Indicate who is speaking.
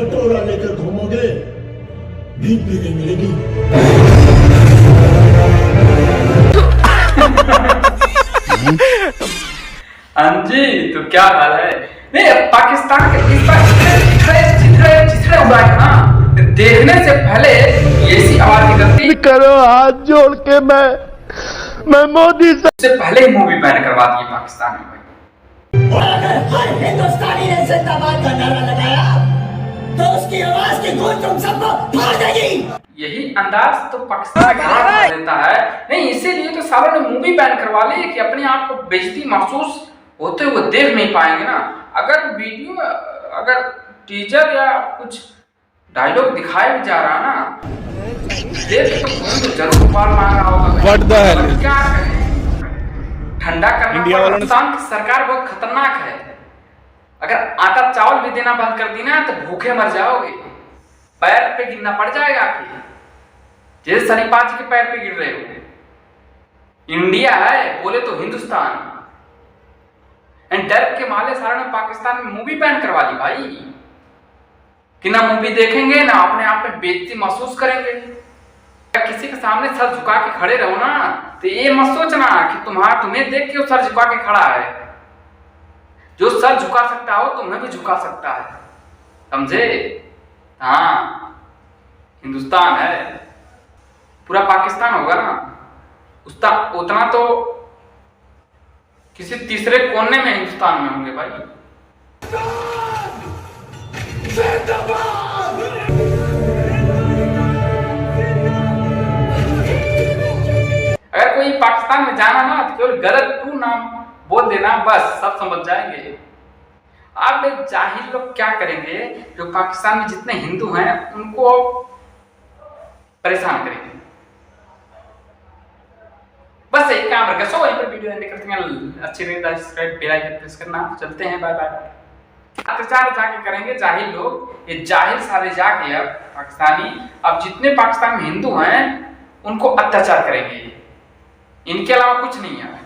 Speaker 1: कटोरा लेकर घूमोगे, भीख भी नहीं मिलेगी।
Speaker 2: हाँ जी, तो क्या हाल है? नहीं, पाकिस्तान के इस बार चिथड़े उड़ाए ना, देखने से पहले ऐसी आवाज निकलती
Speaker 1: करो हाथ जोड़ के मैं मोदी
Speaker 2: से पहले ही मूवी बैन करवा दी पाकिस्तान में भाई।
Speaker 3: अगर हर हिंदुस्तानी ने जिंदाबाद का नारा लगाया तो उसकी आवाज की गूंज तुम सबको फाड़ देगी।
Speaker 2: यही अंदाज तो पाकिस्तान का देता है। नहीं, इसीलिए तो सालों ने मूवी बैन करवा ली कि अपने आप को बेइज्जती महसूस होते हुए देख नहीं पाएंगे ना। अगर वीडियो में अगर टीजर या कुछ डायलॉग दिखाया भी जा रहा ना, देख तो जरूर बार मार रहा होगा। क्या करें, ठंडा करना पाकिस्तान की सरकार बहुत खतरनाक है। अगर आटा चावल भी देना बंद कर दी ना तो भूखे मर जाओगे, पैर पे गिरना पड़ जाएगा आपके, जैसे सनीपाजी के पैर पे गिर रहे हो। इंडिया है बोले तो हिंदुस्तान, एंड डर के माले सारे ने पाकिस्तान में मूवी बैन करवा ली भाई कि ना मूवी देखेंगे ना अपने आप में बेइज्जती महसूस करेंगे। किसी के सामने सर झुका के खड़े रहो ना तो ये मत सोचना कि तुम्हें देख के वो सर झुका के खड़ा है। जो सर झुका सकता हो तुम्हें भी झुका सकता है, समझे? हाँ, हिंदुस्तान है, पूरा पाकिस्तान होगा ना उतना तो किसी तीसरे कोने में हिंदुस्तान में होंगे भाई। अगर कोई पाकिस्तान में जाना ना तो केवल गलत टू नाम बोल देना, बस सब समझ जाएंगे। आप जाहिल लोग क्या करेंगे, जो पाकिस्तान में जितने हिंदू हैं उनको परेशान करेंगे। बस यही काम रखा। सो यहीं पर वीडियो एंड करते हैं। अच्छी लगे तो सब्सक्राइब बेल आइकन प्रेस करना। चलते हैं, बाय बाय। अत्याचार जाके करेंगे जाहिल लोग, ये जाहिल सारे जाके अब पाकिस्तानी अब जितने पाकिस्तान में हिंदू हैं उनको अत्याचार करेंगे, इनके अलावा कुछ नहीं है।